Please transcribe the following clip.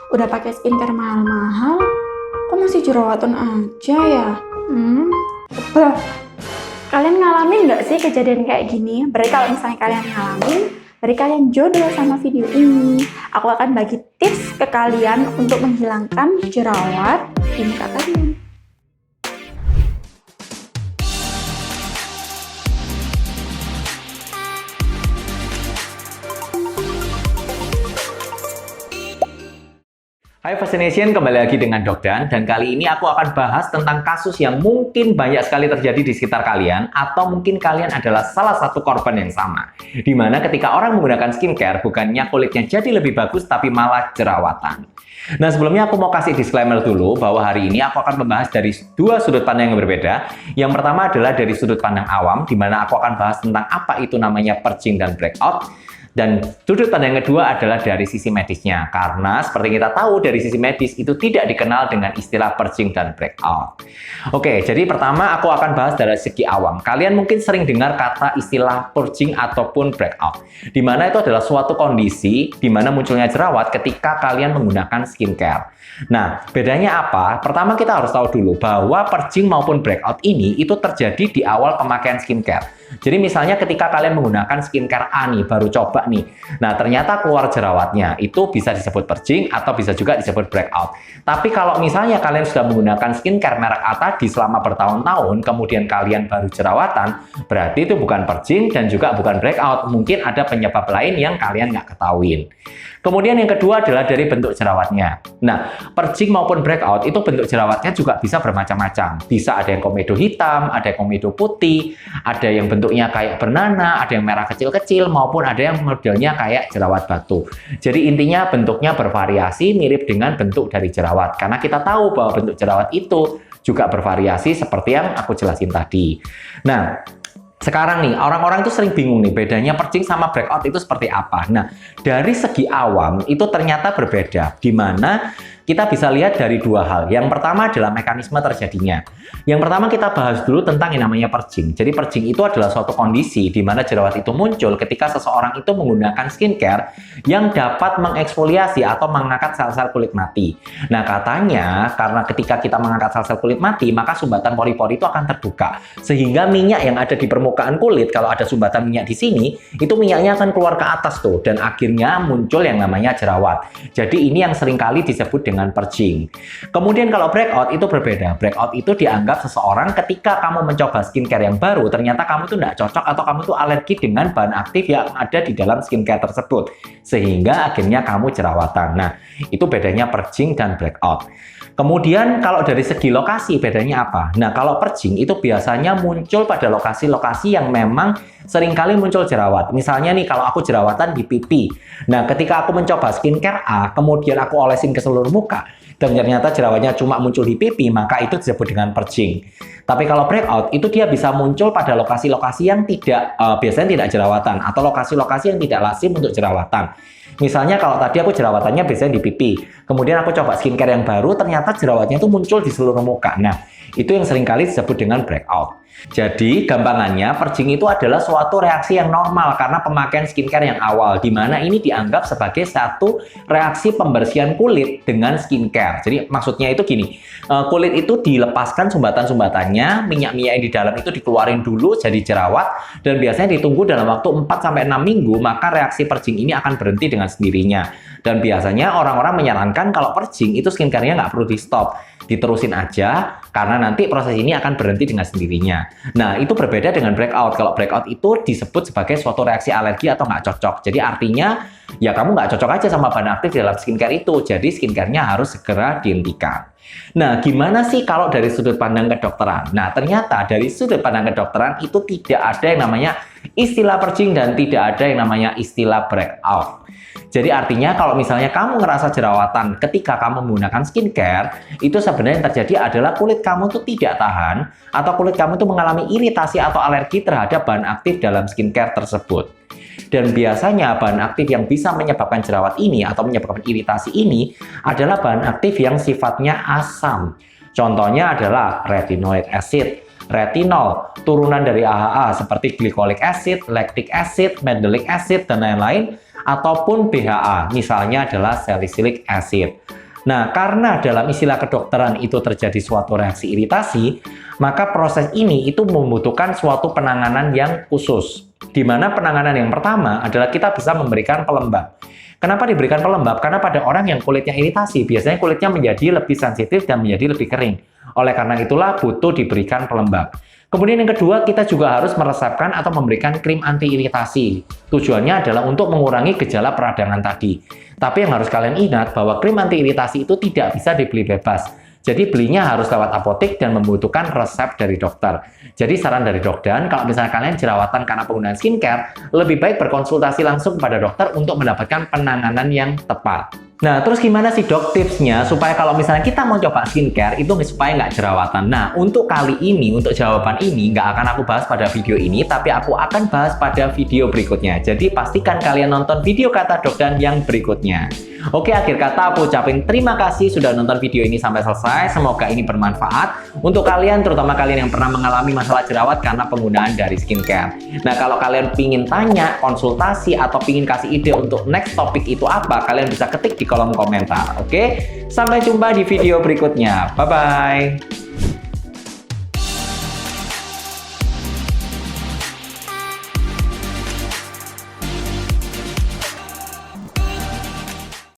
Udah pakai skincare mahal-mahal, kok masih jerawatan aja ya? Bah, kalian ngalamin nggak sih kejadian kayak gini? Berarti kalau misalnya kalian ngalamin, berarti kalian jodoh sama video ini. Aku akan bagi tips ke kalian untuk menghilangkan jerawat di muka kalian. Hai Fascination, kembali lagi dengan Dokdan, dan kali ini aku akan bahas tentang kasus yang mungkin banyak sekali terjadi di sekitar kalian, atau mungkin kalian adalah salah satu korban yang sama. Dimana ketika orang menggunakan skincare, bukannya kulitnya jadi lebih bagus, tapi malah jerawatan. Nah, sebelumnya aku mau kasih disclaimer dulu bahwa hari ini aku akan membahas dari dua sudut pandang yang berbeda. Yang pertama adalah dari sudut pandang awam, di mana aku akan bahas tentang apa itu namanya purging dan breakout. Dan sudut pandang yang kedua adalah dari sisi medisnya, karena seperti kita tahu dari sisi medis itu tidak dikenal dengan istilah purging dan breakout. Oke, jadi pertama aku akan bahas dari segi awam. Kalian mungkin sering dengar kata istilah purging ataupun breakout, di mana itu adalah suatu kondisi di mana munculnya jerawat ketika kalian menggunakan skincare. Nah, bedanya apa? Pertama kita harus tahu dulu bahwa purging maupun breakout ini itu terjadi di awal pemakaian skincare. Jadi misalnya ketika kalian menggunakan skincare A nih, baru coba nih. Nah, ternyata keluar jerawatnya, itu bisa disebut purging atau bisa juga disebut breakout. Tapi kalau misalnya kalian sudah menggunakan skincare merek A tadi selama bertahun-tahun, kemudian kalian baru jerawatan, berarti itu bukan purging dan juga bukan breakout. Mungkin ada penyebab lain yang kalian nggak ketahuin. Kemudian yang kedua adalah dari bentuk jerawatnya. Nah, purging maupun breakout itu bentuk jerawatnya juga bisa bermacam-macam. Bisa ada yang komedo hitam, ada yang komedo putih, ada yang bentuknya kayak bernana, ada yang merah kecil-kecil, maupun ada yang modelnya kayak jerawat batu. Jadi intinya bentuknya bervariasi mirip dengan bentuk dari jerawat. Karena kita tahu bahwa bentuk jerawat itu juga bervariasi seperti yang aku jelasin tadi. Nah, sekarang nih, orang-orang itu sering bingung nih, bedanya purging sama breakout itu seperti apa. Nah, dari segi awam, itu ternyata berbeda. Di mana kita bisa lihat dari dua hal. Yang pertama adalah mekanisme terjadinya. Yang pertama kita bahas dulu tentang yang namanya purging. Jadi purging itu adalah suatu kondisi di mana jerawat itu muncul ketika seseorang itu menggunakan skincare yang dapat mengeksfoliasi atau mengangkat sel-sel kulit mati. Nah, katanya karena ketika kita mengangkat sel-sel kulit mati, maka sumbatan pori-pori itu akan terbuka. Sehingga minyak yang ada di permukaan kulit, kalau ada sumbatan minyak di sini, itu minyaknya akan keluar ke atas tuh, dan akhirnya muncul yang namanya jerawat. Jadi ini yang seringkali disebut dengan purging. Kemudian kalau breakout itu berbeda. Breakout itu dianggap seseorang ketika kamu mencoba skincare yang baru, ternyata kamu tuh nggak cocok atau kamu tuh alergi dengan bahan aktif yang ada di dalam skincare tersebut. Sehingga akhirnya kamu jerawatan. Nah, itu bedanya purging dan breakout. Kemudian kalau dari segi lokasi bedanya apa? Nah, kalau purging itu biasanya muncul pada lokasi-lokasi yang memang seringkali muncul jerawat. Misalnya nih, kalau aku jerawatan di pipi. Nah, ketika aku mencoba skincare A, kemudian aku olesin ke seluruh muka, dan ternyata jerawatnya cuma muncul di pipi, maka itu disebut dengan purging. Tapi kalau breakout, itu dia bisa muncul pada lokasi-lokasi yang biasanya tidak jerawatan, atau lokasi-lokasi yang tidak lazim untuk jerawatan. Misalnya kalau tadi aku jerawatannya biasanya di pipi, kemudian aku coba skincare yang baru, ternyata jerawatnya itu muncul di seluruh muka. Nah, itu yang seringkali disebut dengan breakout. Jadi, gampangannya, purging itu adalah suatu reaksi yang normal karena pemakaian skincare yang awal, di mana ini dianggap sebagai satu reaksi pembersihan kulit dengan skincare. Jadi, maksudnya itu gini, kulit itu dilepaskan sumbatan-sumbatannya, minyak-minyak yang di dalam itu dikeluarin dulu jadi jerawat, dan biasanya ditunggu dalam waktu 4-6 minggu, maka reaksi purging ini akan berhenti dengan sendirinya. Dan biasanya orang-orang menyarankan kalau purging itu skincare-nya nggak perlu di-stop, diterusin aja, karena nanti proses ini akan berhenti dengan sendirinya. Nah, itu berbeda dengan breakout. Kalau breakout itu disebut sebagai suatu reaksi alergi atau nggak cocok. Jadi artinya, ya kamu nggak cocok aja sama bahan aktif dalam skincare itu. Jadi skincare-nya harus segera dihentikan. Nah, gimana sih kalau dari sudut pandang kedokteran? Nah, ternyata dari sudut pandang kedokteran itu tidak ada yang namanya istilah purging dan tidak ada yang namanya istilah breakout. Jadi artinya kalau misalnya kamu ngerasa jerawatan ketika kamu menggunakan skincare, itu sebenarnya yang terjadi adalah kulit kamu tuh tidak tahan atau kulit kamu tuh mengalami iritasi atau alergi terhadap bahan aktif dalam skincare tersebut. Dan biasanya bahan aktif yang bisa menyebabkan jerawat ini atau menyebabkan iritasi ini adalah bahan aktif yang sifatnya asam. Contohnya adalah retinoic acid, retinol, turunan dari AHA seperti glycolic acid, lactic acid, mandelic acid, dan lain-lain, ataupun BHA, misalnya adalah salicylic acid. Nah, karena dalam istilah kedokteran itu terjadi suatu reaksi iritasi, maka proses ini itu membutuhkan suatu penanganan yang khusus. Di mana penanganan yang pertama adalah kita bisa memberikan pelembab. Kenapa diberikan pelembab? Karena pada orang yang kulitnya iritasi, biasanya kulitnya menjadi lebih sensitif dan menjadi lebih kering. Oleh karena itulah butuh diberikan pelembab. Kemudian yang kedua, kita juga harus meresepkan atau memberikan krim anti-iritasi. Tujuannya adalah untuk mengurangi gejala peradangan tadi. Tapi yang harus kalian ingat bahwa krim anti-iritasi itu tidak bisa dibeli bebas. Jadi belinya harus lewat apotek dan membutuhkan resep dari dokter. Jadi saran dari dokter, kalau misalnya kalian jerawatan karena penggunaan skincare, lebih baik berkonsultasi langsung kepada dokter untuk mendapatkan penanganan yang tepat. Nah, terus gimana sih dok tipsnya supaya kalau misalnya kita mau coba skincare itu supaya nggak jerawatan? Nah, untuk kali ini, untuk jawaban ini nggak akan aku bahas pada video ini, tapi aku akan bahas pada video berikutnya. Jadi pastikan kalian nonton video kata dokter yang berikutnya. Oke, akhir kata aku ucapin terima kasih sudah nonton video ini sampai selesai. Semoga ini bermanfaat untuk kalian, terutama kalian yang pernah mengalami masalah jerawat karena penggunaan dari skincare. Nah, kalau kalian pingin tanya, konsultasi, atau pingin kasih ide untuk next topik itu apa, kalian bisa ketik di kolom komentar. Oke, sampai jumpa di video berikutnya. Bye-bye.